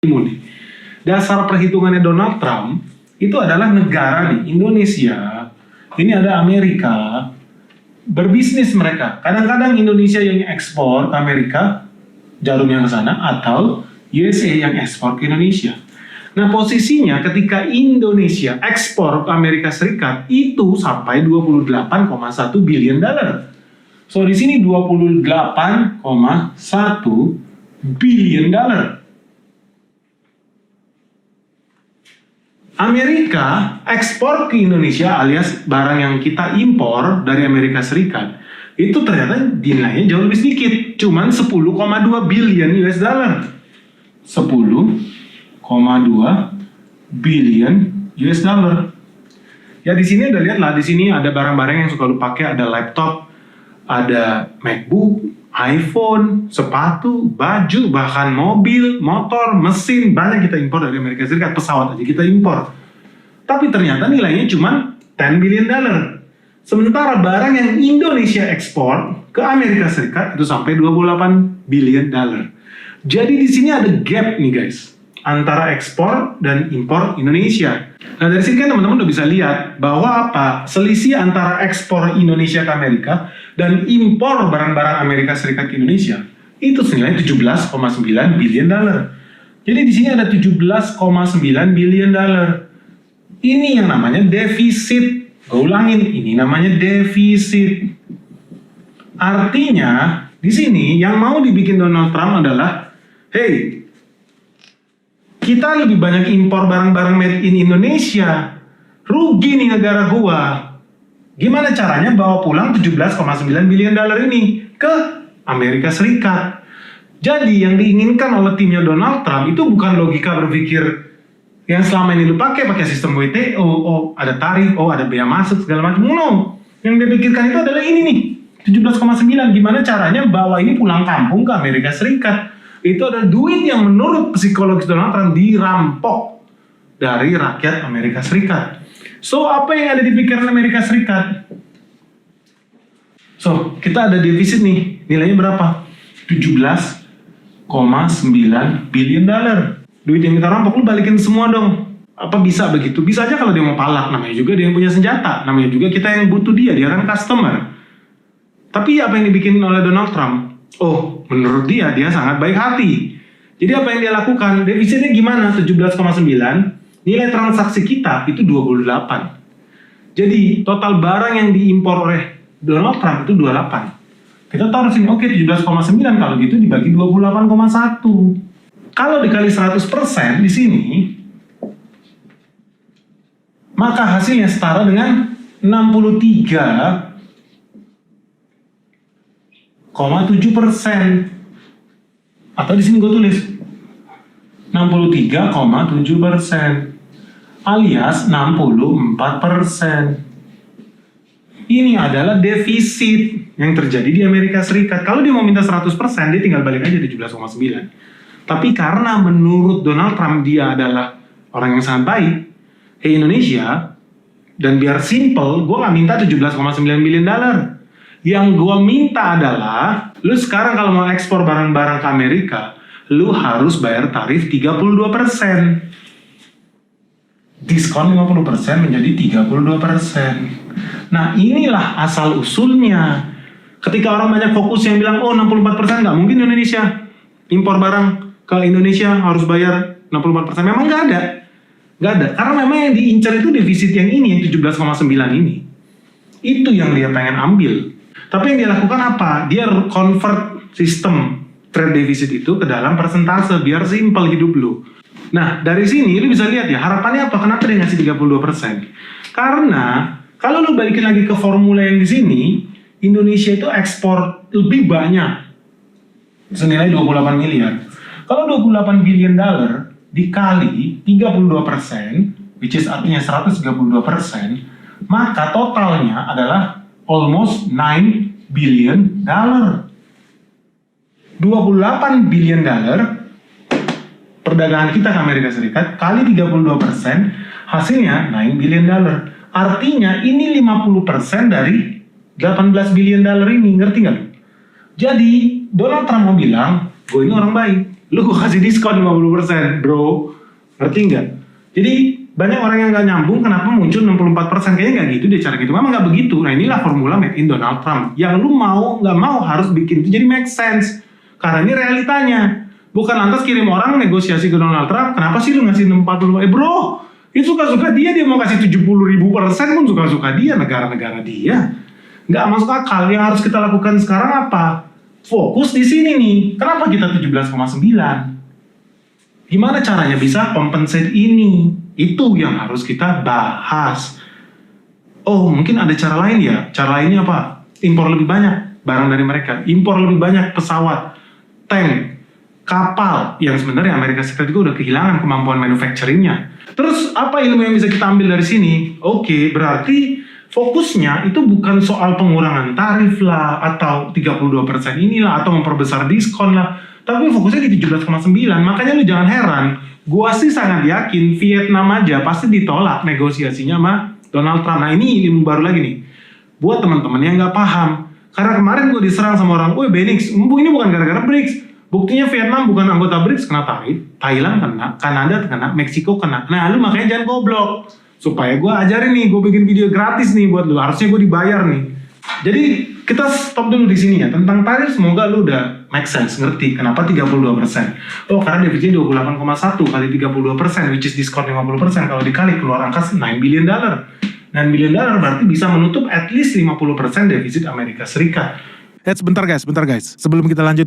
nih. Dasar perhitungannya Donald Trump itu adalah negara nih, Indonesia, ini ada Amerika, berbisnis mereka. Kadang-kadang Indonesia yang ekspor ke Amerika, jarumnya ke sana, atau USA yang ekspor ke Indonesia. Nah, posisinya ketika Indonesia ekspor ke Amerika Serikat itu sampai 28,1 billion dollar. So, di sini 28,1 billion dollar. Amerika ekspor ke Indonesia alias barang yang kita impor dari Amerika Serikat itu ternyata nilainya jauh lebih sedikit, cuman 10,2 billion US dollar. 10,2 billion US dollar. Ya di sini udah lihat lah, di sini ada barang-barang yang suka lu pakai, ada laptop, ada MacBook, iPhone, sepatu, baju, bahkan mobil, motor, mesin, banyak kita impor dari Amerika Serikat, pesawat aja kita impor. Tapi ternyata nilainya cuma 10 billion dollar. Sementara barang yang Indonesia ekspor ke Amerika Serikat itu sampai 28 billion dollar. Jadi di sini ada gap nih guys, antara ekspor dan impor Indonesia. Nah dari sini kan teman-teman udah bisa lihat bahwa apa? Selisih antara ekspor Indonesia ke Amerika dan impor barang-barang Amerika Serikat ke Indonesia itu senilai 17,9 billion dollar. Jadi di sini ada 17,9 billion dollar. Ini yang namanya defisit. Gue ulangin, ini namanya defisit. Artinya di sini yang mau dibikin Donald Trump adalah, hey, kita lebih banyak impor barang-barang made in Indonesia. Rugi nih negara gua. Gimana caranya bawa pulang 17,9 billion dollar ini ke Amerika Serikat? Jadi yang diinginkan oleh timnya Donald Trump itu bukan logika berpikir yang selama ini lu pakai sistem WTO, oh ada tarif, oh ada bea masuk segala macam. No. Yang dia pikirkan itu adalah ini nih, 17,9. Gimana caranya bawa ini pulang kampung ke Amerika Serikat? Itu adalah duit yang menurut psikologis Donald Trump dirampok dari rakyat Amerika Serikat. So, apa yang ada di pikiran Amerika Serikat? So, kita ada defisit nih. Nilainya berapa? 17,9 billion dollar. Duit yang kita rampok, lu balikin semua dong. Apa bisa begitu? Bisa aja kalau dia mau palak. Namanya juga dia yang punya senjata. Namanya juga kita yang butuh dia. Dia kan customer. Tapi apa yang dibikin oleh Donald Trump? Oh, menurut dia sangat baik hati. Jadi apa yang dia lakukan? Defisitnya gimana? 17,9. Nilai transaksi kita itu 28. Jadi total barang yang diimpor oleh Donald Trump itu 28. Kita taruh sini, oke 17,9 kalau gitu dibagi 28,1. Kalau dikali 100% di sini, maka hasilnya setara dengan 63,7%. Atau di sini gue tulis 63,7%. Alias 64%. Ini adalah defisit yang terjadi di Amerika Serikat. Kalau dia mau minta 100%, dia tinggal balik aja di 17,9. Tapi karena menurut Donald Trump dia adalah orang yang sangat baik, Indonesia, dan biar simple, gue nggak minta 17,9 billion dollar. Yang gue minta adalah, lu sekarang kalau mau ekspor barang-barang ke Amerika, lu harus bayar tarif 32%. Diskon 50% menjadi 32%. Nah inilah asal usulnya. Ketika orang banyak fokus yang bilang, oh 64% nggak mungkin Indonesia impor barang ke Indonesia harus bayar 64%. Memang nggak ada. Nggak ada. Karena memang yang diincar itu defisit yang ini, yang 17,9 ini. Itu yang dia pengen ambil. Tapi yang dia lakukan apa? Dia convert sistem trade deficit itu ke dalam persentase, biar simple hidup lu. Nah, dari sini lu bisa lihat ya, harapannya apa? Kenapa dia ngasih 32%? Karena, kalau lu balikin lagi ke formula yang di sini, Indonesia itu ekspor lebih banyak. Senilai 28 miliar. Kalau 28 billion dollar dikali 32%, which is artinya 132%, maka totalnya adalah almost 9 billion dollar. 28 billion dollar perdagangan kita ke Amerika Serikat kali 32%, hasilnya 9 billion dollar. Artinya ini 50% dari 18 billion dollar ini, ngerti nggak? Jadi Donald Trump mau bilang, gue ini orang baik. lu gue kasih diskon 50%, bro. Ngerti nggak? Jadi banyak orang yang nggak nyambung kenapa muncul 64%. Kayaknya nggak gitu deh cara gitu. Memang nggak begitu. Nah inilah formula made in Donald Trump. Yang lu mau nggak mau harus bikin itu jadi make sense. Karena ini realitanya. Bukan lantas kirim orang negosiasi ke Donald Trump. Kenapa sih lu ngasih 40? Bro, itu suka-suka dia mau kasih 70.000% pun suka-suka dia, negara-negara dia. Nggak masuk akal. Yang harus kita lakukan sekarang apa? Fokus di sini nih. Kenapa kita 17,9? Gimana caranya bisa compensate ini? Itu yang harus kita bahas. Oh, mungkin ada cara lain ya. Cara lainnya apa? Impor lebih banyak barang dari mereka. Impor lebih banyak pesawat, tank, kapal. Yang sebenarnya Amerika Serikat juga udah kehilangan kemampuan manufacturingnya. Terus apa ilmu yang bisa kita ambil dari sini? Oke, berarti fokusnya itu bukan soal pengurangan tarif lah, atau 32% inilah, atau memperbesar diskon lah. Tapi fokusnya di 17,9, makanya lu jangan heran. Gua sih sangat yakin Vietnam aja pasti ditolak negosiasinya sama Donald Trump. Nah ini ilmu baru lagi nih, buat teman-teman yang nggak paham. Karena kemarin gue diserang sama orang, BRICS, ini bukan gara-gara BRICS. Buktinya Vietnam bukan anggota BRICS kena tarif, Thailand kena, Kanada kena, Meksiko kena. Nah lu makanya jangan goblok. Supaya gue ajarin nih, gue bikin video gratis nih buat lu. Harusnya gue dibayar nih. Jadi kita stop dulu di sini ya. Tentang tarif semoga lu udah make sense, ngerti kenapa 32%. Oh karena defisitnya 28,1 kali 32%, which is diskon 50%. Kalau dikali keluar angka $9 billion. $9 billion berarti bisa menutup at least 50% defisit Amerika Serikat. Sebentar guys. Sebelum kita lanjut